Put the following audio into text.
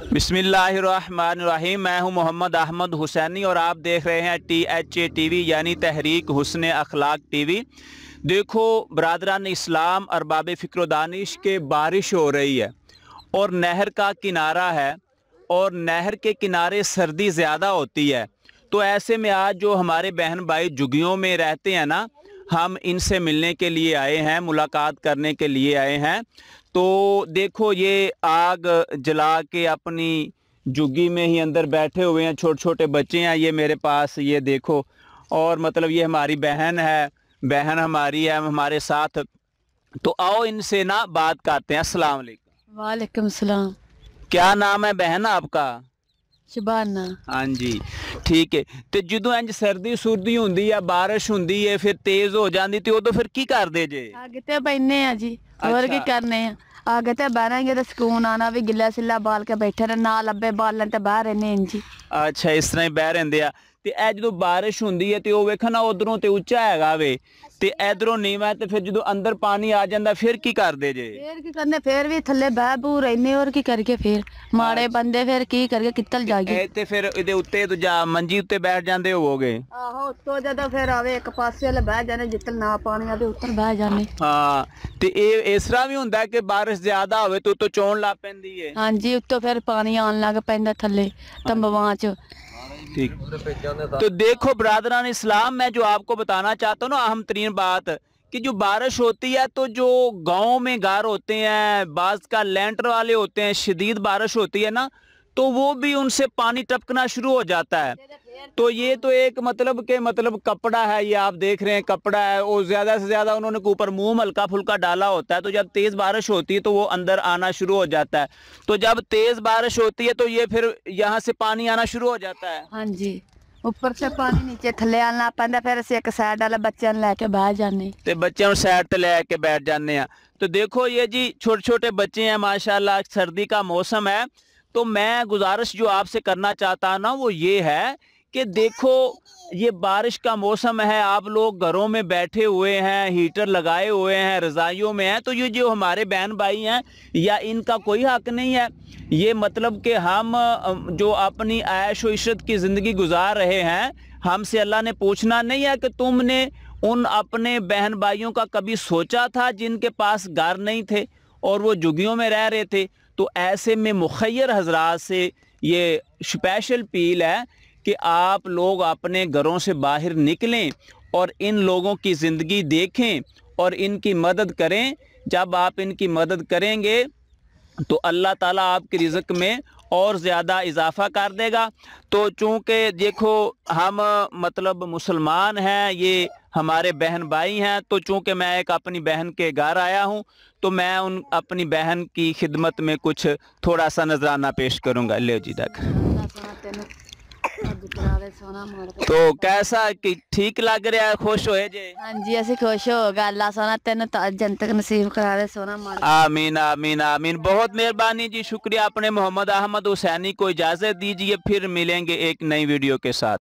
बिस्मिल्लाहिर्रहमानिर्रहीम। मैं हूं मोहम्मद अहमद हुसैनी और आप देख रहे हैं THA TV यानी तहरीक हुस्न अखलाक TV। देखो बरादरान इस्लाम अरबाब फ़िक्र दानिश के बारिश हो रही है और नहर का किनारा है और नहर के किनारे सर्दी ज़्यादा होती है, तो ऐसे में आज जो हमारे बहन भाई झुग्गियों में रहते हैं ना, हम इनसे मिलने के लिए आए हैं, मुलाकात करने के लिए आए हैं। तो देखो ये आग जला के अपनी झुग्गी में ही अंदर बैठे हुए हैं, छोटे छोटे बच्चे हैं ये मेरे पास, ये देखो। और मतलब ये हमारी बहन है, बहन हमारी है हमारे साथ। तो आओ इनसे ना बात करते हैं। अस्सलाम वालेकुम। वालेकुम सलाम। क्या नाम है बहन आपका? शबाना। हाँ जी, ठीक है। तो ਜਦੋਂ ਇੰਜ ਸਰਦੀ ਸੁਰਦੀ ਹੁੰਦੀ ਆ, ਬਾਰਿਸ਼ ਹੁੰਦੀ ਹੈ, ਫਿਰ ਤੇਜ਼ ਹੋ ਜਾਂਦੀ, ਤੇ ਉਦੋਂ ਫਿਰ ਕੀ ਕਰਦੇ ਜੇ? आगे ते बहने आ जी, और की करने हैं। आगे ते बहनेंगे तो सुकून आना भी, गिला सिला बाल के बैठे रहना, ना लब्बे बालन ते बाहर रहने जी। ਅੱਛਾ, ਇਸ ਤਰ੍ਹਾਂ ਹੀ ਬਹਿ ਰਹਿੰਦੇ ਆ। ਤੇ ਇਹ ਜਦੋਂ ਬਾਰਿਸ਼ ਹੁੰਦੀ ਹੈ ਤੇ ਉਹ ਵੇਖੋ ਨਾ, ਉਧਰੋਂ ਤੇ ਉੱਚਾ ਹੈਗਾ ਵੇ ਤੇ ਇਧਰੋਂ ਨੀਵਾਂ, ਤੇ ਫਿਰ ਜਦੋਂ ਅੰਦਰ ਪਾਣੀ ਆ ਜਾਂਦਾ ਫਿਰ ਕੀ ਕਰਦੇ ਜੇ? फिर की करने, फिर भी थल्ले बह बू रहने, और की करके फिर माड़े बंदे फिर की करके कित्तल जागे। ਤੇ ਫਿਰ ਇਹਦੇ ਉੱਤੇ ਦੂਜਾ ਮੰਜੀ ਉੱਤੇ ਬੈਠ ਜਾਂਦੇ ਹੋਵੋਗੇ? आहो, तो जदों फिर आवे एक पासे वाले बह जाने, जितल ना पानी आवे उतर बह जाने। ਹਾਂ, ਤੇ ਇਹ ਇਸ ਤਰ੍ਹਾਂ ਵੀ ਹੁੰਦਾ ਕਿ ਬਾਰਿਸ਼ ਜ਼ਿਆਦਾ ਹੋਵੇ ਤਾਂ ਉੱਤੋਂ ਚੋਣ ਲੱਗ ਪੈਂਦੀ ਹੈ? हाँ जी, उत्तों फिर पानी आन लग पैंदा थल्ले तंबवां च। ठीक। तो देखो ब्रादरान इस्लाम, मैं जो आपको बताना चाहता हूँ ना, अहम तरीन बात कि जो बारिश होती है तो जो गांव में घर होते हैं, बाज का लेंटर वाले होते हैं, शदीद बारिश होती है ना, तो वो भी उनसे पानी टपकना शुरू हो जाता है। तो ये तो एक मतलब के मतलब कपड़ा है, ये आप देख रहे हैं कपड़ा है, और ज़्यादा से ज़्यादा उन्होंने ऊपर मुंह हल्का फुल्का डाला होता है। तो जब तेज़ बारिश होती है तो वो अंदर आना शुरू हो जाता है। तो जब तेज़ बारिश होती है तो ये फिर यहाँ से पानी आना शुरू हो जाता है। हाँ जी, ऊपर से पानी नीचे थल्ले आना पैंदा, फिर असीं एक साइड वाले बच्चों ਨੂੰ ਲੈ ਕੇ ਬਹਿ ਜਾਂਦੇ ਤੇ ਬੱਚਿਆਂ ਨੂੰ ਸਾਈਡ ਤੇ ਲੈ ਕੇ बैठ जाने हैं। तो देखो ये जी छोटे छोटे बच्चे हैं माशाल्लाह, सर्दी का मौसम है। तो मैं गुजारिश जो आपसे करना चाहता हूँ ना वो ये है कि देखो ये बारिश का मौसम है, आप लोग घरों में बैठे हुए हैं, हीटर लगाए हुए हैं, रज़ाइयों में हैं, तो ये जो हमारे बहन भाई हैं या इनका कोई हक नहीं है? ये मतलब कि हम जो अपनी ऐश व इशरत की ज़िंदगी गुजार रहे हैं, हमसे अल्लाह ने पूछना नहीं है कि तुमने उन अपने बहन भाइयों का कभी सोचा था जिनके पास घर नहीं थे और वो झुग्गियों में रह रहे थे? तो ऐसे में मुखय्यर हजरात से ये स्पेशल अपील है कि आप लोग अपने घरों से बाहर निकलें और इन लोगों की ज़िंदगी देखें और इनकी मदद करें। जब आप इनकी मदद करेंगे तो अल्लाह ताला आपके रिज़्क़ में और ज़्यादा इजाफ़ा कर देगा। तो चूँकि देखो हम मतलब मुसलमान हैं, ये हमारे बहन भाई हैं, तो चूँकि मैं एक अपनी बहन के घर आया हूँ तो मैं उन अपनी बहन की खिदमत में कुछ थोड़ा सा नजराना पेश करूँगा। ले जी तक। तो कैसा कि ठीक लग रहा है? खुश होए जे? हाँ जी, असीं खुश हो गए। अल्लाह सोना तेन जंतक नसीब करा दे सोना मार। आमीन आमीन आमीन। बहुत मेहरबानी जी, शुक्रिया। अपने मोहम्मद अहमद हुसैनी को इजाज़त दीजिए, फिर मिलेंगे एक नई वीडियो के साथ।